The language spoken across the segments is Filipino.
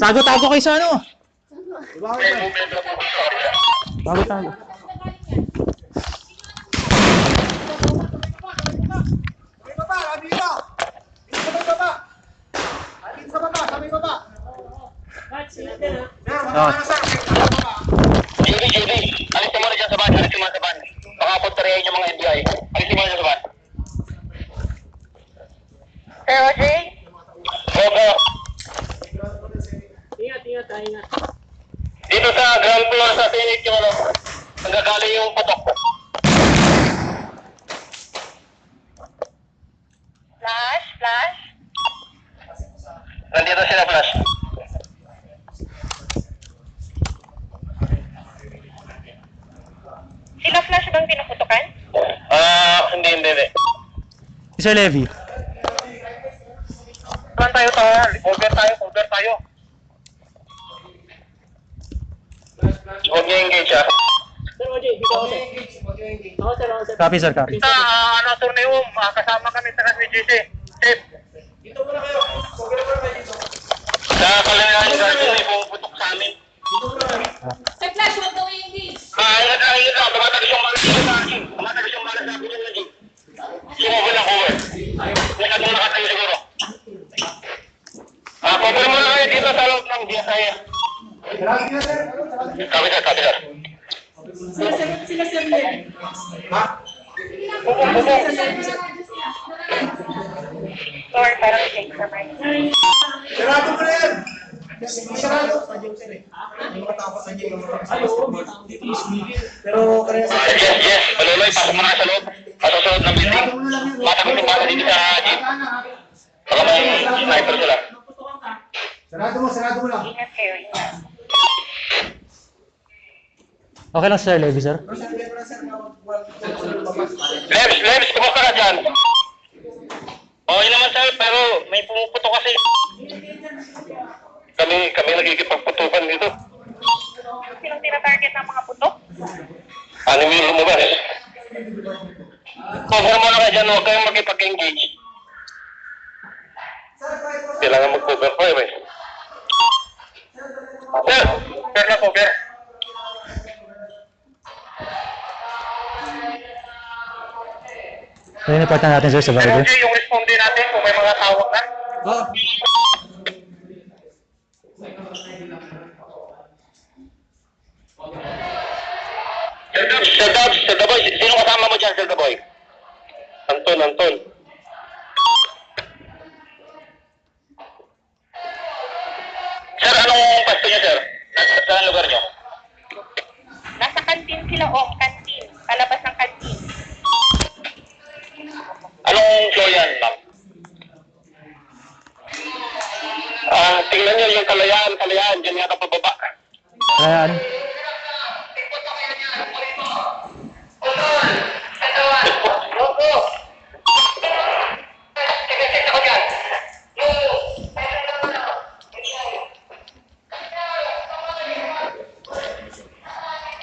Tago-tago kayo sa ano? Tago-tago. Judy, alisin mo na dyan sa van, alisin mo na sa van. Baka puntarehin yung mga NBI. Alisin mo na dyan sa van. Sir OJ? Opo. Ingat, ingat. Dito sa ground floor sa Senate yung ano, nanggagaling yung putok. Flash? Nandito sila, Flash. Sila Flash bang pinuputukan? Hindi. Sir Levy. Saan tayo tayo? Cover tayo. Huwag niya engage, ah. Sir OJ, dito ako, sir. Ako, sir. Copy, sir, copy. Turnium, kasama kami sa SBGC. Safe. Dito muna kayo. Cover muna kayo dito. Sa kalayan yung gano'n yung puputok sa amin. Sir Flash, huwag daw i-engage. Ingat lang. Tumatagas yung malas sa akin. Tumatagas yung malas sa akin yung naging. Sumubin ang cover. Ingat mo nakatayo siguro. Cover mo na kayo dito sa loob ng DSI. Copy, sir. Sila Sir Levy. Or parang check sa mic. Sarado mo na yan! Sarado! Yung matapos na yung pero kaya sa... Yes. Paluloy, pasok mo na sa loob. Masusunod ng building. Matakot yung bala dito sa jeep. Baka may sniper sila. Sarado mo lang. Ingat kayo. Okay lang, Sir Levy, sir. Lems, kumusta ka dyan? Okay naman sir, pero may pumuputo kasi. Kami nagkikipagputukan dito. Sinong tinatarget ng mga putok? Ano yung lumabas? Cover mo na kayo dyan, huwag kayong makipag-engage. Kailangan mag-cover ko eh. Sir na cover. Ano yung important natin, sir, sa Pero Viber? okay, yung responde natin kung may mga tawag na. Sir Daboy, sino kasama mo dyan, Sir Daboy? Anton. Sir, anong pasto niyo, sir? Saan lugar niyo? Nasa kantin sila, kantin. Palabas ng kantin. Anong floor yan, ma'am? Tingnan niyo yung kalayaan, dyan yata pababa. Ayan.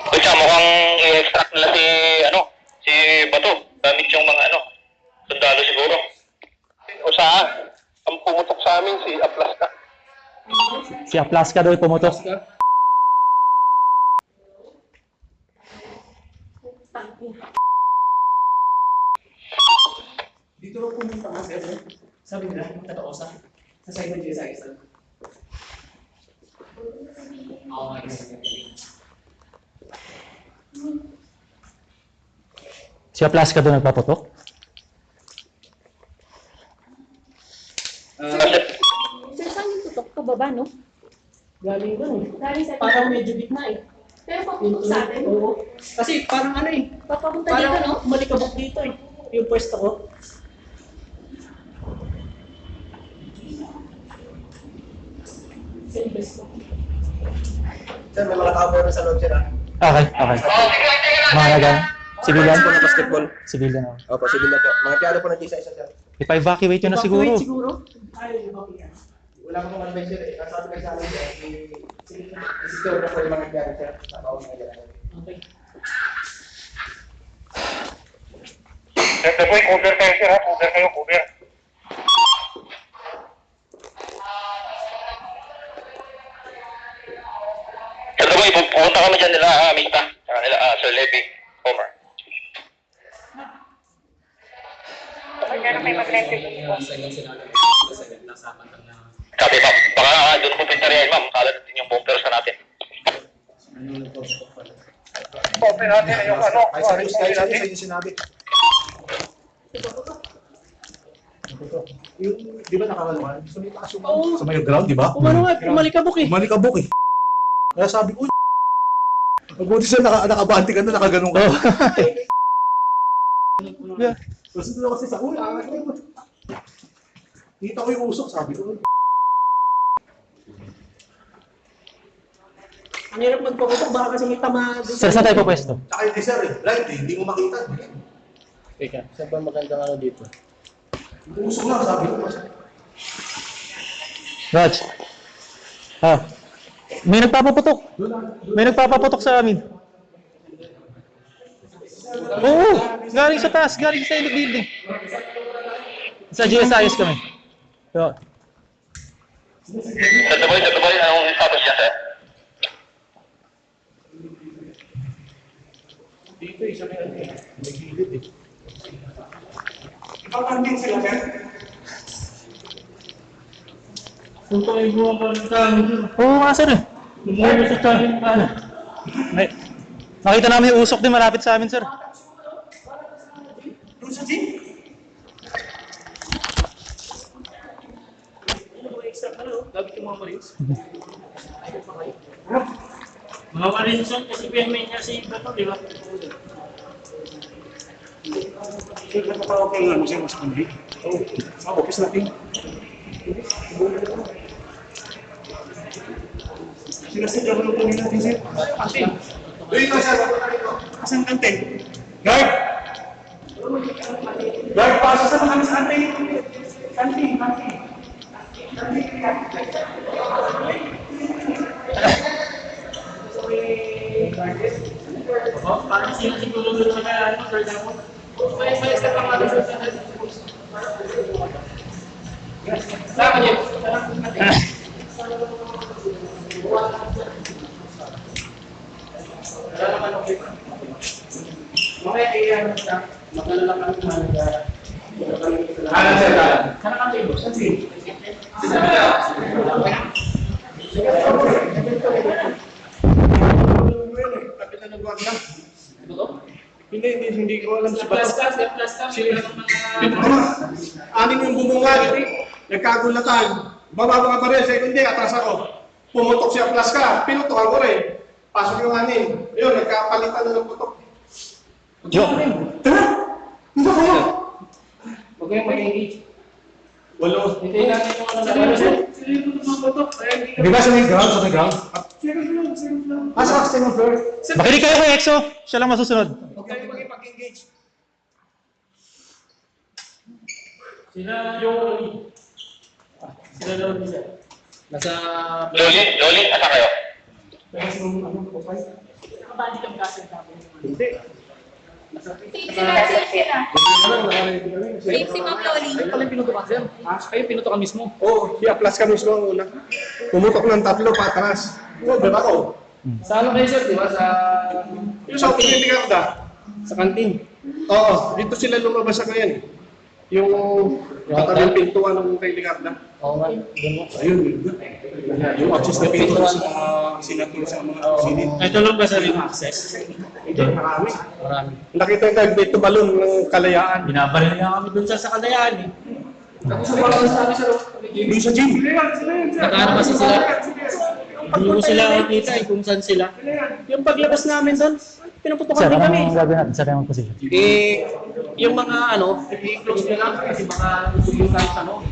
Uy, siya, mukhang i-extract nila si Bato. Gamit yung mga sundalo siguro. O saan? Ang pumutok sa amin, si Aplaska. Si Aplaska daw pumutok. Dito rin pumunta ka, sir. Sabi nila, totoo sa side ng GSI, sir. Si Aplaska daw nagpaputok. Sir, saan yung tutok? Pababa, no? Galing doon eh. Galing sa Parang medyo gitna eh. Pero paputok sa atin. Oo. Kasi parang Papapunta dito, no? parang malikabok dito eh. Yung pwesto ko. Sa invest ko. Sir, may mga tao meron sa loob sir, Okay. Mga nagan. Civilian? Basketball na basketball. Civilian ako. Opo, civilian po. Mga tiyado po ng GSI sir. Ipa-evacuate yun na siguro. Evacuate siguro? Ay, evacuate. Wala ko pong advice sir eh. Sabi kayo sa amin sir, i-secure na po yung mga tiyado sir. Tapos mga tiyado. Okay. Sir Daboy, cover kayo sir ha, cover. pupunta kami dyan nila, Mita. Saka nila, Sir Levy, Homer. Kaya na kayo mag-render dun po. Sabi, ma'am, baka doon po pintaryahin, ma'am. Kala natin yung buong persa natin. Open natin yung ano, Sa inyo sinabi. Yung, di ba nakakaluan? Sumitaas yung sa may ground, di ba? Umano nga, umalikabok eh. Malikabok eh. Kaya sabi ko, mabuti siya nakabante ka na, nakaganon ka. Yeah. Kasi doon kasi sa una, kita ko yung usok, sabi ko. Ang hirap magpaputok, baka kasi may tama. Sir, saan tayo pupwesto? Tsaka hindi sir, blind eh, hindi mo makita. Teka, saan ba magandang ano dito? Yung usok lang, sabi ko. Raj. May nagpapaputok. May nagpapaputok sa amin. Oo, galing sa taas, galing sa ilog building. Sa GSIS kami. So, Sa Dubai, anong status niya, sir? Dito eh, sabi ano eh, nagilid eh. Ipapangin sila sir? Kung tayo buwan pa ng kami dun. oo nga sir eh. Lumuha sa kami ano. Nakita namin yung usok din malapit sa amin sir. Doon sa jeep? Ano ba extra ka no? Dapat yung mga marines. Mga marines yun kasi PMA niya si Bato, di ba? Sir, pa okay nga mo siya mas kundi. Oo, sa office natin. Sila sila ko nung natin sir. Kante. Doon ka sir, asan kante? Guard! Guard, pasa sa mga sa kante. Kante, kante. Parang sila siguro doon sa kaya ano, third ako. May sa kamali sa Sama niyo. Mga iyan sa makalala kami mga Ano sir? sana kami ibo. Saan si? Hindi ko alam si Bato. Anim yung bumungan, nagkagulatan. Bababa ka pa rin, second day, atras ako. Pumutok siya, plus ka, pinutokan ko rin. Pasok yung anim. Yun, nagkapalitan na ng putok. Yo. Tara! Hindi ko. Huwag kayong mag-engage. Walo. Hintayin natin yung ano sa ano sir. Sila yung mga batok. Di ba sa may ground? Sa may ground? Sa second floor. Makinig kayo kay EXO. Siya lang masusunod. Huwag kayo magpag-engage. Sila yung sila Loli sir. Nasa Loli, asan kayo? kabali kang kasi namin. Hindi. Safe sila, safe sila. Safe si Ma'am Loli. Kayo pala yung pinutukan sir. Kayo pinutukan mismo. Oo, i-plus ka mismo ang una. Pumutok ng tatlo patras. Oo, diba ko? Sa ano kayo sir, di ba? Sa Yung sa Pilipicarda. sa kantin. Oo, dito sila lumabas sa ngayon. Yung katabing pintuan ng Pilipicarda. Oo nga. Ganun. Ayun, yun. Yung access na pintuan sa mga sinatin sa mga kusinit. Ito lang ba sa ring access? Hindi, marami. Marami. Nakita yung dito balon ng kalayaan. Binabaril nga kami dun sa kalayaan eh. Yung sa gym. Nakaano kasi sila. Hindi ko sila makita eh kung saan sila. Yung paglabas namin doon, pinuputukan Sir, din kami. anong gagawin natin sa tamang position? Eh, yung mga ano, i-close nila kasi baka gusto yung kahit ano.